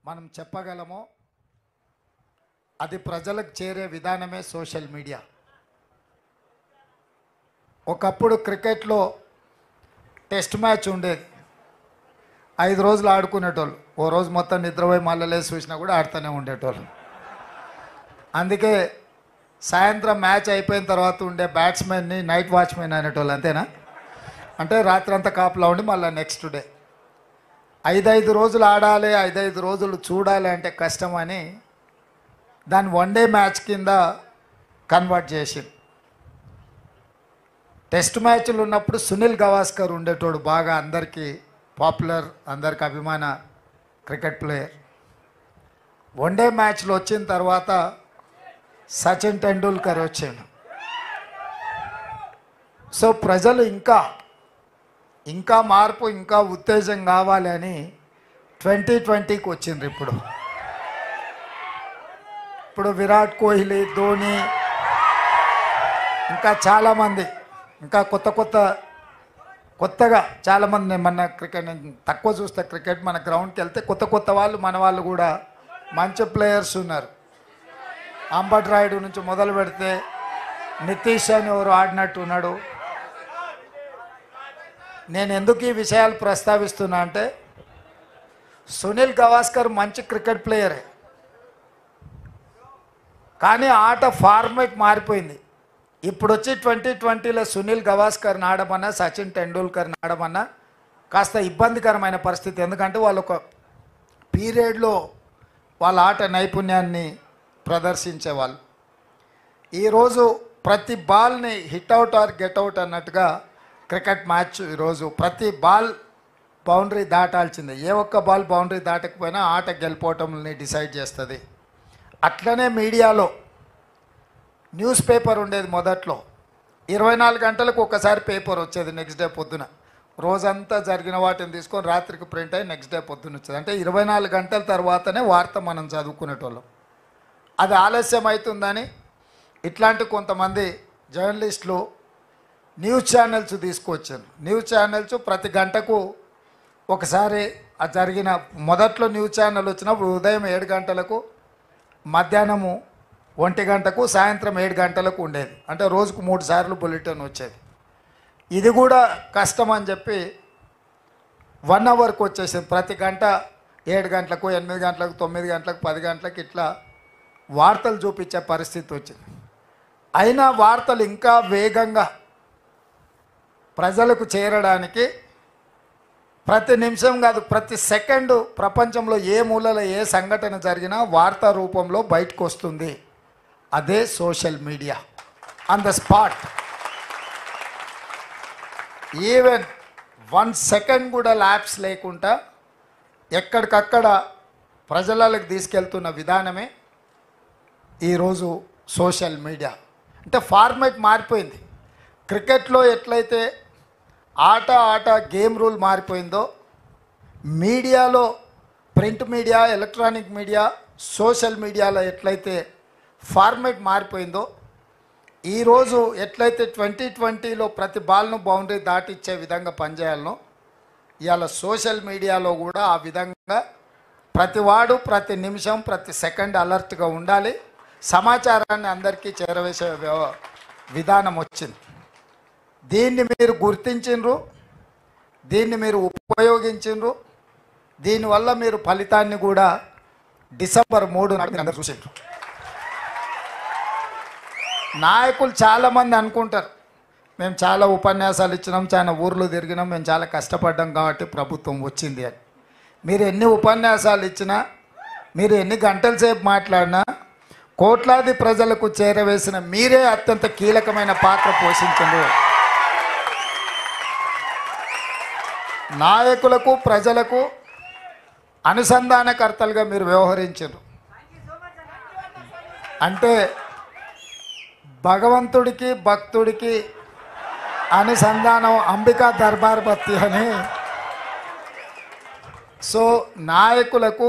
మనం చెప్పగలమో అది ప్రజలకు చేరే విధానమే సోషల్ మీడియా. ఒకప్పుడు క్రికెట్లో టెస్ట్ మ్యాచ్ ఉండేది, 5 రోజులు ఆడుకునేటోళ్ళు. ఓ రోజు మొత్తం నిద్రపోయి మళ్ళీ లేచి చూసినా కూడా ఆడుతూనే ఉండేటోళ్ళు. అందుకే సాయంత్రం మ్యాచ్ అయిపోయిన తర్వాత ఉండే బ్యాట్స్మెన్ని నైట్ వాచ్మెన్ అనేటోళ్ళు, అంతేనా? అంటే రాత్రంతా కాపులా ఉండి మళ్ళీ నెక్స్ట్ డే 5 రోజులు ఆడాలి, 5 రోజులు చూడాలి అంటే కష్టమని దాన్ని 1 డే మ్యాచ్ కింద కన్వర్ట్ చేసింది. టెస్ట్ మ్యాచ్లు ఉన్నప్పుడు సునీల్ గవాస్కర్ ఉండేటోడు, బాగా అందరికీ పాపులర్, అందరికి అభిమాన క్రికెట్ ప్లేయర్. 1 డే మ్యాచ్లు వచ్చిన తర్వాత సచిన్ టెండూల్కర్ వచ్చాడు. సో ప్రజలు ఇంకా మార్పు, ఇంకా ఉత్తేజం కావాలి అని 2020కి వచ్చిండ్రు. ఇప్పుడు విరాట్ కోహ్లీ, ధోని, ఇంకా చాలామంది, ఇంకా కొత్తగా చాలామంది. మన క్రికెట్ నేను తక్కువ చూస్తే క్రికెట్, మన గ్రౌండ్కి వెళ్తే కొత్త వాళ్ళు, మన వాళ్ళు కూడా మంచి ప్లేయర్స్ ఉన్నారు. అంబట్ రాయుడు నుంచి మొదలు పెడితే నితీష్ అని ఎవరు ఆడినట్టు ఉన్నాడు. నేను ఎందుకు ఈ విషయాలు ప్రస్తావిస్తున్నా అంటే, సునీల్ గవాస్కర్ మంచి క్రికెట్ ప్లేయరే, కానీ ఆట ఫార్మేట్ మారిపోయింది. ఇప్పుడు వచ్చి 2020లో సునీల్ గవాస్కర్ని ఆడమన్నా, సచిన్ టెండూల్కర్ని ఆడమన్నా కాస్త ఇబ్బందికరమైన పరిస్థితి. ఎందుకంటే వాళ్ళు ఒక పీరియడ్లో వాళ్ళ ఆట నైపుణ్యాన్ని ప్రదర్శించేవాళ్ళు. ఈరోజు ప్రతి బాల్ని hit out or get out అన్నట్టుగా క్రికెట్ మ్యాచ్ ఈరోజు ప్రతి బాల్ బౌండరీ దాటాల్సిందే. ఏ ఒక్క బాల్ బౌండరీ దాటకపోయినా ఆట గెలిపోవటంని డిసైడ్ చేస్తుంది. అట్లనే మీడియాలో న్యూస్ పేపర్ ఉండేది. మొదట్లో 24 గంటలకు ఒకసారి పేపర్ వచ్చేది. నెక్స్ట్ డే పొద్దున రోజంతా జరిగిన వాటిని తీసుకొని రాత్రికి ప్రింట్ అయ్యి నెక్స్ట్ డే పొద్దున వచ్చేది. అంటే 24 గంటల తర్వాతనే వార్త మనం చదువుకునేటోళ్ళం. అది ఆలస్యం అవుతుందని ఇట్లాంటి కొంతమంది జర్నలిస్టులు న్యూస్ ఛానల్స్ తీసుకొచ్చారు. న్యూస్ ఛానల్స్ ప్రతి గంటకు ఒకసారి ఆ జరిగిన, మొదట్లో న్యూస్ ఛానల్ వచ్చినప్పుడు ఉదయం 7 గంటలకు, మధ్యాహ్నము 1 గంటకు, సాయంత్రం 7 గంటలకు ఉండేది. అంటే రోజుకు 3 సార్లు బులెటిన్ వచ్చేది. ఇది కూడా కష్టం అని చెప్పి 1 అవర్కి వచ్చేసింది. ప్రతి గంట 7 గంటలకు, 8 గంటలకు, 9 గంటలకు, 10 గంటలకు ఇట్లా వార్తలు చూపించే పరిస్థితి వచ్చింది. అయినా వార్తలు ఇంకా వేగంగా ప్రజలకు చేరడానికి ప్రతి నిమిషం కాదు, ప్రతి సెకండు ప్రపంచంలో ఏ మూలలో ఏ సంఘటన జరిగినా వార్తా రూపంలో బయటకు వస్తుంది. అదే social media. On the spot, even 1 second కూడా ల్యాప్స్ లేకుండా ఎక్కడికక్కడ ప్రజలకు తీసుకెళ్తున్న విధానమే ఈరోజు సోషల్ మీడియా. అంటే ఫార్మేట్ మారిపోయింది. క్రికెట్లో ఎట్లయితే ఆట గేమ్ రూల్ మారిపోయిందో, మీడియాలో print media, electronic media, social మీడియాలో ఎట్లయితే ఫార్మేట్ మారిపోయిందో, ఈరోజు ఎట్లయితే 2020లో ప్రతి బాల్ను బౌండరీ దాటిచ్చే విధంగా పనిచేయాలనో, ఇవాళ సోషల్ మీడియాలో కూడా ఆ విధంగా ప్రతివాడు ప్రతి నిమిషం ప్రతి సెకండ్ అలర్ట్గా ఉండాలి. సమాచారాన్ని అందరికీ చేరవేసే విధానం వచ్చింది. దీన్ని మీరు గుర్తించిండ్రు, దీన్ని మీరు ఉపయోగించిండ్రు. దీనివల్ల మీరు ఫలితాన్ని కూడా డిసెంబర్ 3 నాడు అందరూ చూసిండ్రు. నాయకులు చాలామంది అనుకుంటారు, మేము చాలా ఉపన్యాసాలు ఇచ్చినాం, చాలా ఊర్లు తిరిగినాం, మేము చాలా కష్టపడ్డాం కాబట్టి ప్రభుత్వం వచ్చింది అని. మీరు ఎన్ని ఉపన్యాసాలు ఇచ్చినా, మీరు ఎన్ని గంటల సేపు మాట్లాడినా, కోట్లాది ప్రజలకు చేరవేసిన మీరే అత్యంత కీలకమైన పాత్ర పోషించారు. నాయకులకు, ప్రజలకు అనుసంధానకర్తలుగా మీరు వ్యవహరించారు. అంటే భగవంతుడికి భక్తుడికి అనుసంధానం అంబికా దర్బార్ బత్తి అని. సో నాయకులకు